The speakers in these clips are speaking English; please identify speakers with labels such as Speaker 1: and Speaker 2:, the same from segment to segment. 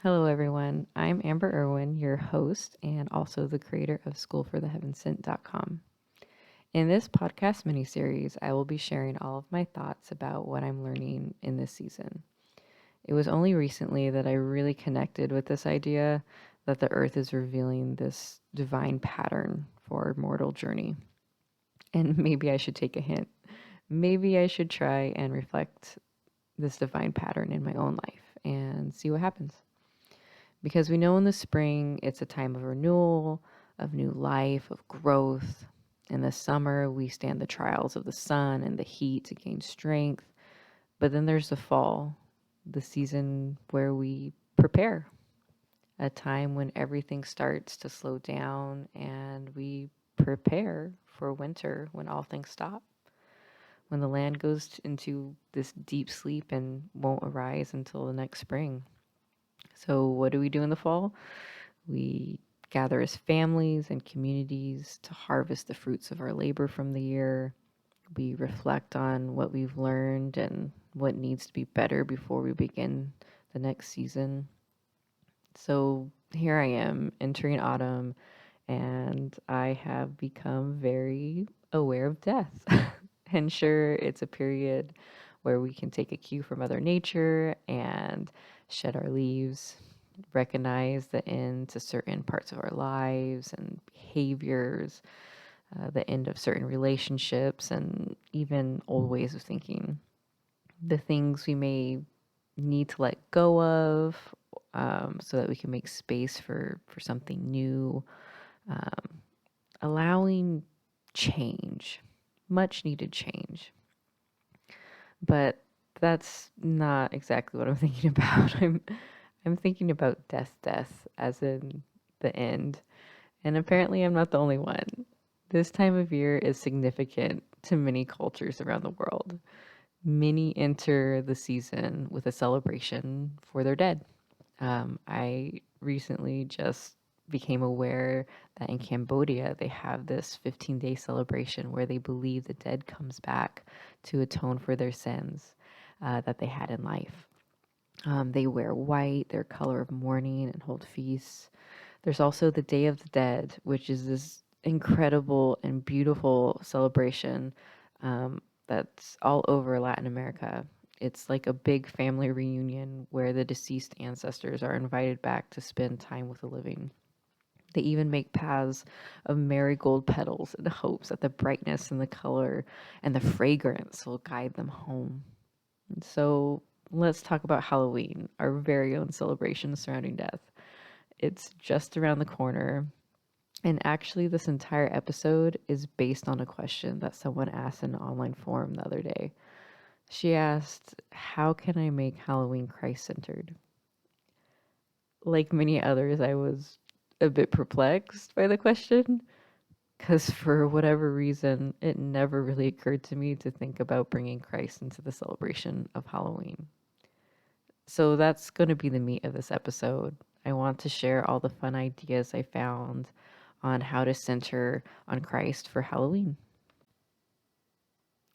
Speaker 1: Hello, everyone. I'm Amber Irwin, your host and also the creator of schoolfortheheavensent.com. In this podcast miniseries, I will be sharing all of my thoughts about what I'm learning in this season. It was only recently that I really connected with this idea that the earth is revealing this divine pattern for our mortal journey. And maybe I should take a hint. Maybe I should try and reflect this divine pattern in my own life and see what happens. Because we know in the spring it's a time of renewal, of new life, of growth. In the summer, we stand the trials of the sun and the heat to gain strength. But then there's the fall, the season where we prepare, a time when everything starts to slow down and we prepare for winter when all things stop, when the land goes into this deep sleep and won't arise until the next spring. So, what do we do in the fall? We gather as families and communities to harvest the fruits of our labor from the year. We reflect on what we've learned and what needs to be better before we begin the next season. So here I am entering autumn, and I have become very aware of death. And sure, it's a period where we can take a cue from Mother Nature and shed our leaves, recognize the end to certain parts of our lives and behaviors, the end of certain relationships, and even old ways of thinking. The things we may need to let go of so that we can make space for something new, um, allowing change, much needed change. But that's not exactly what I'm thinking about. I'm thinking about death, as in the end. And apparently I'm not the only one. This time of year is significant to many cultures around the world. Many enter the season with a celebration for their dead. I recently just became aware that in Cambodia they have this 15-day celebration where they believe the dead comes back to atone for their sins that they had in life. They wear white, their color of mourning, and hold feasts. There's also the Day of the Dead, which is this incredible and beautiful celebration that's all over Latin America. It's like a big family reunion where the deceased ancestors are invited back to spend time with the living. They even make paths of marigold petals in hopes that the brightness and the color and the fragrance will guide them home. And so let's talk about Halloween, our very own celebration surrounding death. It's just around the corner. And actually, this entire episode is based on a question that someone asked in an online forum the other day. She asked, how can I make Halloween Christ centered? Like many others, I was a bit perplexed by the question because, for whatever reason, it never really occurred to me to think about bringing Christ into the celebration of Halloween. So, that's going to be the meat of this episode. I want to share all the fun ideas I found on how to center on Christ for Halloween.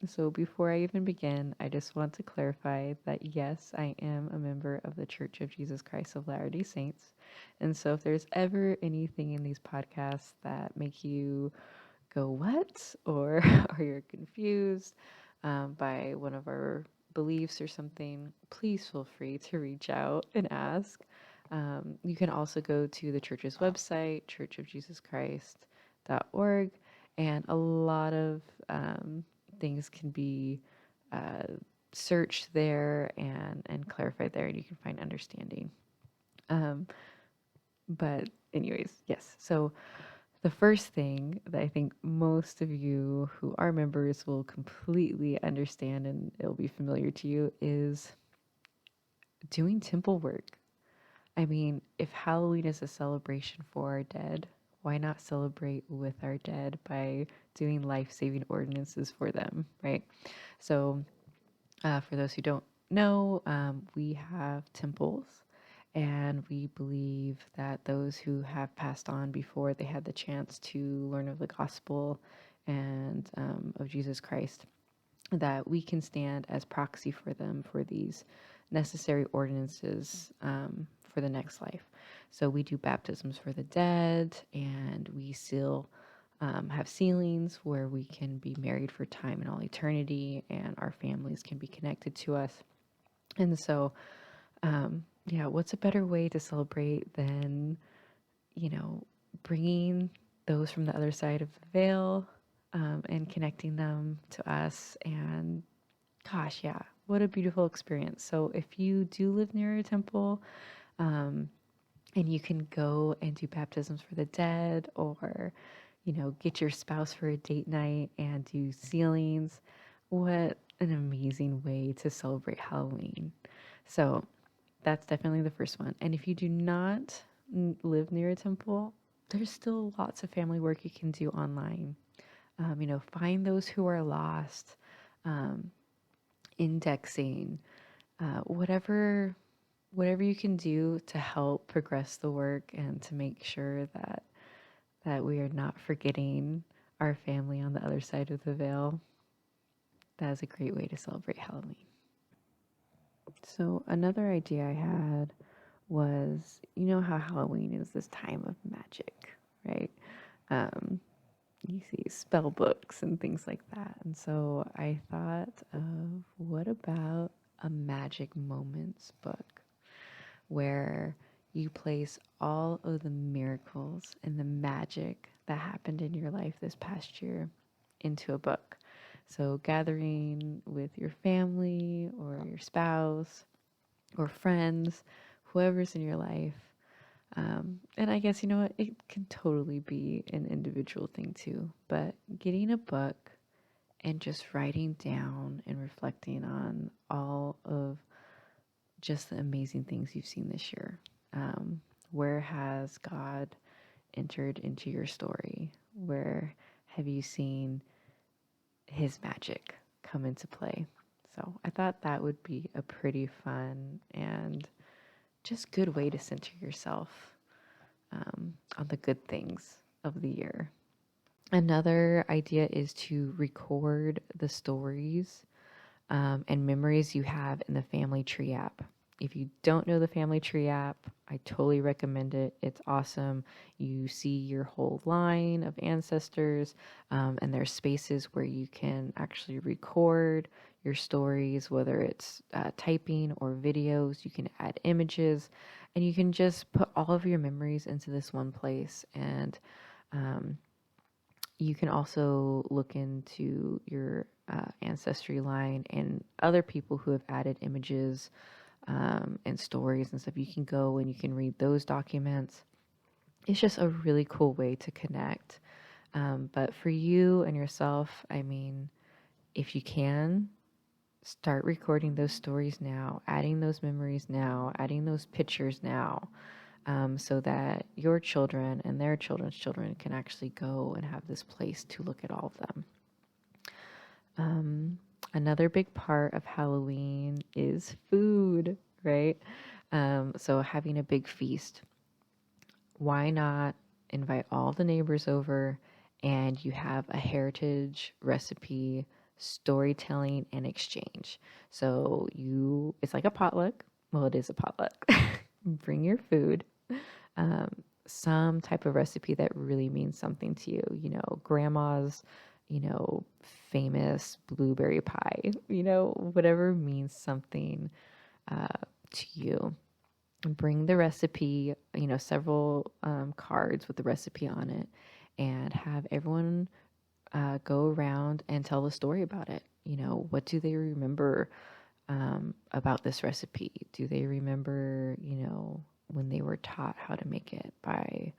Speaker 1: So, before I even begin, I just want to clarify that yes, I am a member of the Church of Jesus Christ of Latter-day Saints. And so, if there's ever anything in these podcasts that make you go, what? Or you're confused by one of our beliefs or something, please feel free to reach out and ask. You can also go to the church's website, churchofjesuschrist.org, and a lot of things can be uh, searched there and clarified there, and you can find understanding. Um, but, anyways, yes. So, the first thing that I think most of you who are members will completely understand and it'll be familiar to you is doing temple work. I mean, if Halloween is a celebration for our dead, why not celebrate with our dead by doing life saving ordinances for them, right? So, for those who don't know, we have temples, and we believe that those who have passed on before they had the chance to learn of the gospel and of Jesus Christ, that we can stand as proxy for them for these necessary ordinances for the next life. So we do baptisms for the dead, and we still have sealings where we can be married for time and all eternity, and our families can be connected to us. And so, what's a better way to celebrate than, bringing those from the other side of the veil and connecting them to us? And gosh, yeah, what a beautiful experience. So if you do live near a temple, and you can go and do baptisms for the dead, or, get your spouse for a date night and do sealings. What an amazing way to celebrate Halloween. So that's definitely the first one. And if you do not live near a temple, there's still lots of family work you can do online. Find those who are lost, indexing, whatever you can do to help progress the work and to make sure that we are not forgetting our family on the other side of the veil. That is a great way to celebrate Halloween. So another idea I had was, how Halloween is this time of magic, right? You see spell books and things like that. And so I thought of, what about a magic moments book, where you place all of the miracles and the magic that happened in your life this past year into a book. So gathering with your family or your spouse or friends, whoever's in your life. And I guess, it can totally be an individual thing too, but getting a book and just writing down and reflecting on all of just the amazing things you've seen this year. Where has God entered into your story? Where have you seen his magic come into play? So I thought that would be a pretty fun and just good way to center yourself on the good things of the year. Another idea is to record the stories and memories you have in the Family Tree app. If you don't know the Family Tree app, I totally recommend it. It's awesome. You see your whole line of ancestors, and there's spaces where you can actually record your stories, whether it's typing or videos. You can add images, and you can just put all of your memories into this one place. And you can also look into your ancestry line and other people who have added images and stories and stuff. You can go and you can read those documents. It's just a really cool way to connect. But for you and yourself, if you can, start recording those stories now, adding those memories now, adding those pictures now, so that your children and their children's children can actually go and have this place to look at all of them. Another big part of Halloween is food, right? So having a big feast. Why not invite all the neighbors over and you have a heritage recipe, storytelling, and exchange? So it's like a potluck. Well, it is a potluck. Bring your food, some type of recipe that really means something to you, grandma's, famous blueberry pie, whatever means something to you. Bring the recipe, several cards with the recipe on it, and have everyone go around and tell the story about it. What do they remember about this recipe? Do they remember, when they were taught how to make it by,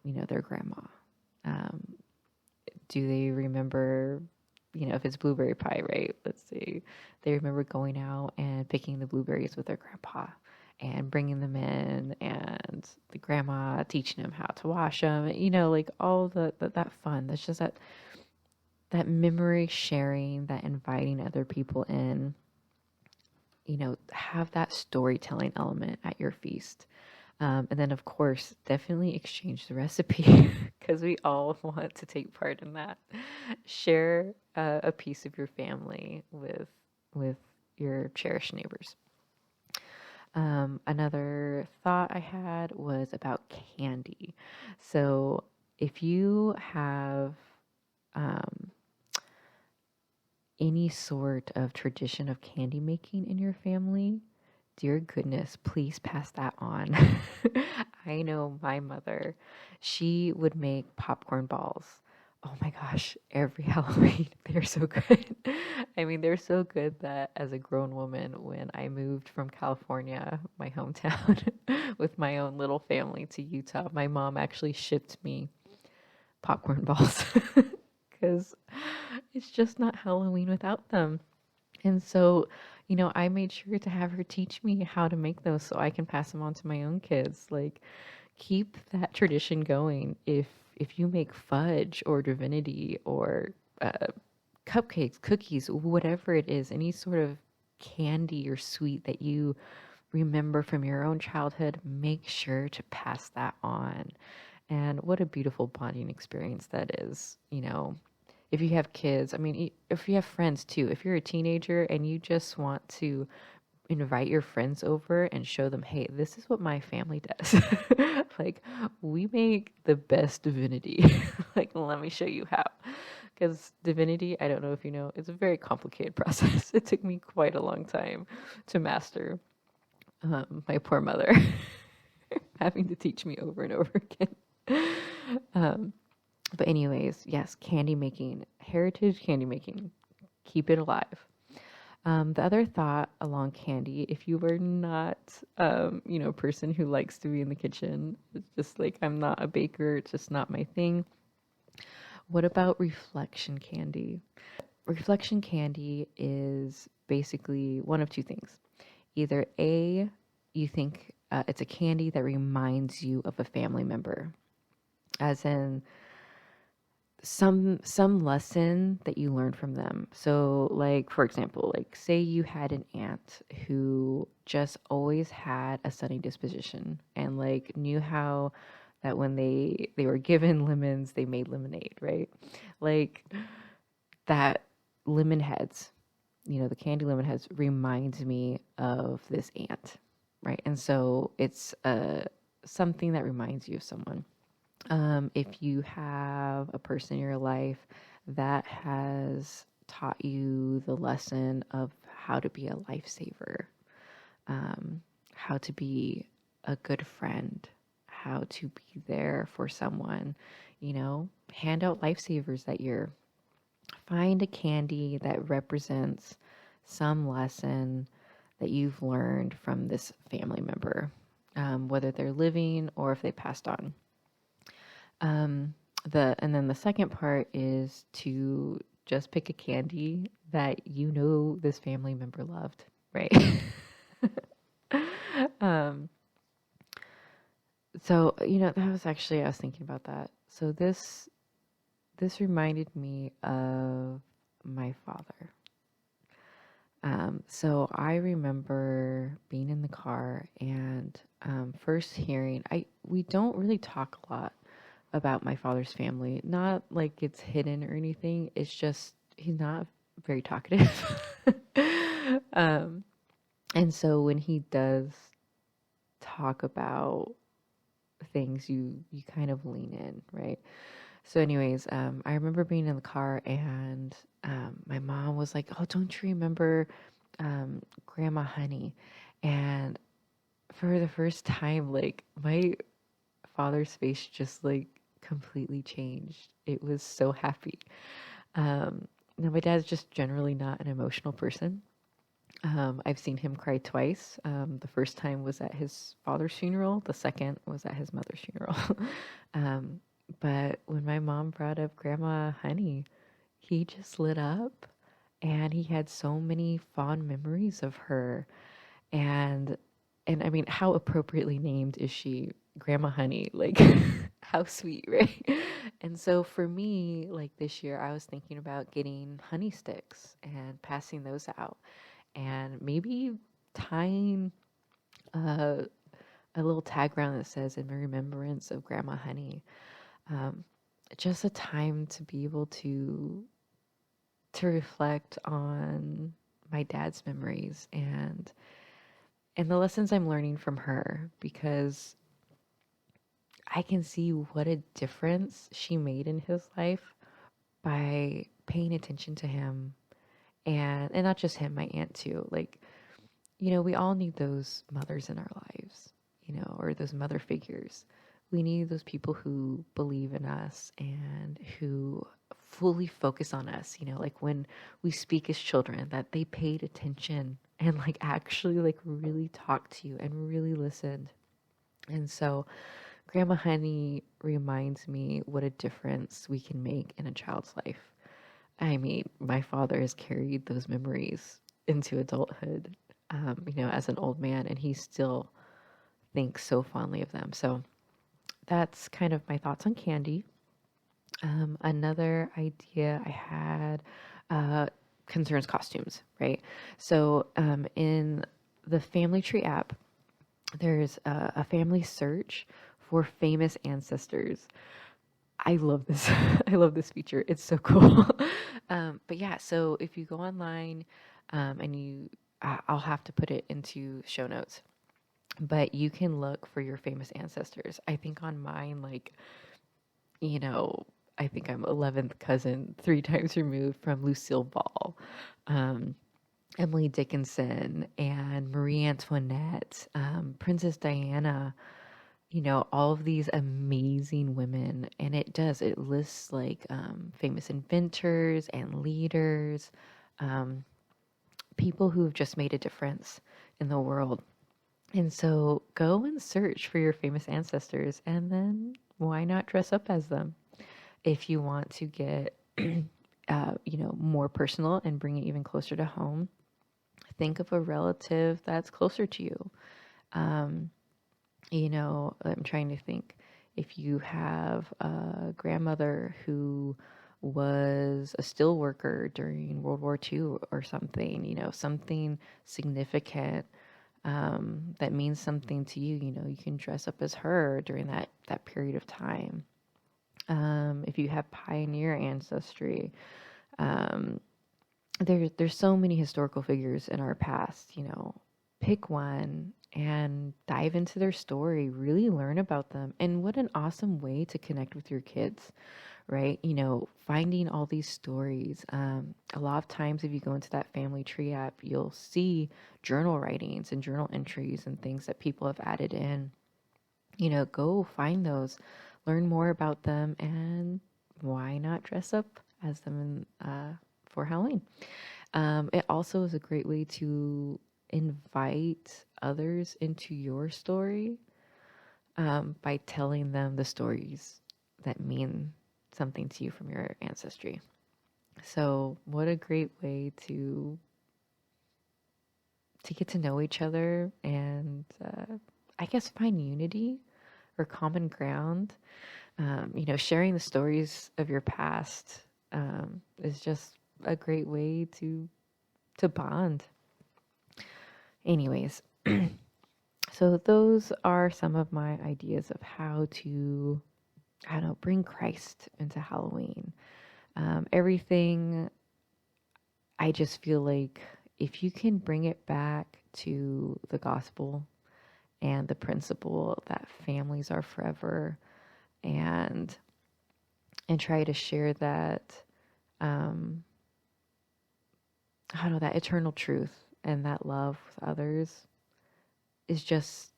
Speaker 1: their grandma? Do they remember, if it's blueberry pie, right? Let's say they remember going out and picking the blueberries with their grandpa and bringing them in, and the grandma teaching them how to wash them, like all that fun. That's just that memory sharing, that inviting other people in, have that storytelling element at your feast. And then, of course, definitely exchange the recipe, because we all want to take part in that. Share a piece of your family with your cherished neighbors. Another thought I had was about candy. So if you have um, any sort of tradition of candy making in your family, dear goodness, please pass that on. I know my mother, she would make popcorn balls. Oh my gosh, every Halloween. They're so good. I mean, they're so good that as a grown woman, when I moved from California, my hometown, with my own little family to Utah, my mom actually shipped me popcorn balls because it's just not Halloween without them. And so, I made sure to have her teach me how to make those so I can pass them on to my own kids. Like, keep that tradition going. If you make fudge or divinity or uh, cupcakes, cookies, whatever it is, any sort of candy or sweet that you remember from your own childhood, make sure to pass that on. And what a beautiful bonding experience that is, if you have kids, I mean, if you have friends too, if you're a teenager and you just want to invite your friends over and show them, hey, this is what my family does. Like, we make the best divinity. Like, let me show you how. Because divinity, I don't know if you know, it's a very complicated process. It took me quite a long time to master. My poor mother having to teach me over and over again. Um, but anyways, yes, candy making, heritage candy making, keep it alive. The other thought along candy, if you were not, a person who likes to be in the kitchen, it's just like, I'm not a baker, it's just not my thing. What about reflection candy? Reflection candy is basically one of two things. Either A, you think it's a candy that reminds you of a family member, as in some lesson that you learned from them. So, like, for example, like, say you had an aunt who just always had a sunny disposition and like knew how that when they were given lemons, they made lemonade, right? Like, that lemon heads, the candy lemon heads reminds me of this aunt, right? And so it's something that reminds you of someone. If you have a person in your life that has taught you the lesson of how to be a lifesaver, how to be a good friend, how to be there for someone, hand out lifesavers that year. Find a candy that represents some lesson that you've learned from this family member, whether they're living or if they passed on. And then the second part is to just pick a candy that this family member loved, right? um, so that was actually, I was thinking about that. So this reminded me of my father. So I remember being in the car and first hearing, we don't really talk a lot about my father's family. Not like it's hidden or anything. It's just he's not very talkative. And so when he does talk about things, you kind of lean in, right? So anyways, I remember being in the car and my mom was like, oh, don't you remember Grandma Honey? And for the first time, like, my father's face just like completely changed. It was so happy. Now my dad's just generally not an emotional person. I've seen him cry twice. The first time was at his father's funeral. The second was at his mother's funeral. But when my mom brought up Grandma Honey, he just lit up and he had so many fond memories of her. And I mean, how appropriately named is she? Grandma Honey. Like, how sweet, right? And so for me, like this year, I was thinking about getting honey sticks and passing those out and maybe tying a little tag around that says in remembrance of Grandma Honey. Just a time to be able to reflect on my dad's memories and and the lessons I'm learning from her, because I can see what a difference she made in his life by paying attention to him, and not just him, my aunt too. Like, we all need those mothers in our lives, or those mother figures. We need those people who believe in us and who fully focus on us, like when we speak as children, that they paid attention and like actually like really talked to you and really listened. And so Grandma Honey reminds me what a difference we can make in a child's life. I mean, my father has carried those memories into adulthood, as an old man, and he still thinks so fondly of them. So that's kind of my thoughts on candy. Another idea I had concerns costumes, right? So in the Family Tree app, there's a family search for famous ancestors. I love this. I love this feature. It's so cool. But yeah, so if you go online, I'll have to put it into show notes, but you can look for your famous ancestors. I think on mine, like, I think I'm 11th cousin, 3 times removed from Lucille Ball, Emily Dickinson, and Marie Antoinette, Princess Diana, all of these amazing women. And it lists like famous inventors and leaders, people who've just made a difference in the world. And so go and search for your famous ancestors, and then why not dress up as them? If you want to get, more personal and bring it even closer to home, think of a relative that's closer to you. I'm trying to think, if you have a grandmother who was a steel worker during World War II or something, something significant, that means something to you, you can dress up as her during that period of time. If you have pioneer ancestry, there's so many historical figures in our past, pick one and dive into their story, really learn about them. And what an awesome way to connect with your kids, right? Finding all these stories. A lot of times if you go into that Family Tree app, you'll see journal writings and journal entries and things that people have added in. Go find those, learn more about them, and why not dress up as them for Halloween? It also is a great way to invite others into your story by telling them the stories that mean something to you from your ancestry. So what a great way to get to know each other and I guess find unity or common ground. Sharing the stories of your past is just a great way to bond. Anyways, so those are some of my ideas of how to, bring Christ into Halloween. Everything, I just feel like if you can bring it back to the gospel and the principle that families are forever, and try to share that, that eternal truth and that love with others, is just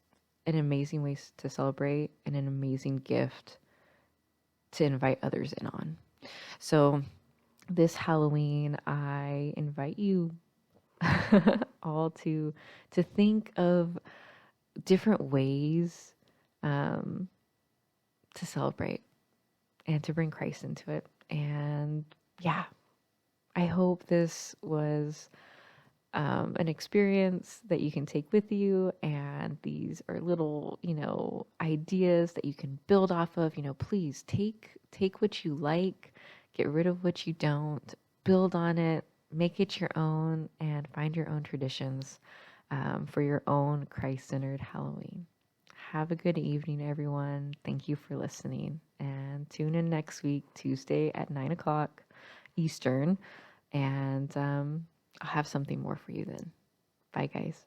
Speaker 1: an amazing way to celebrate and an amazing gift to invite others in on. So this Halloween, I invite you all to think of different ways to celebrate and to bring Christ into it. And yeah, I hope this was an experience that you can take with you, and these are little, ideas that you can build off of. Please take what you like, get rid of what you don't, build on it, make it your own, and find your own traditions for your own Christ-centered Halloween. Have a good evening, everyone. Thank you for listening, and tune in next week, Tuesday at 9:00 Eastern, and I'll have something more for you then. Bye, guys.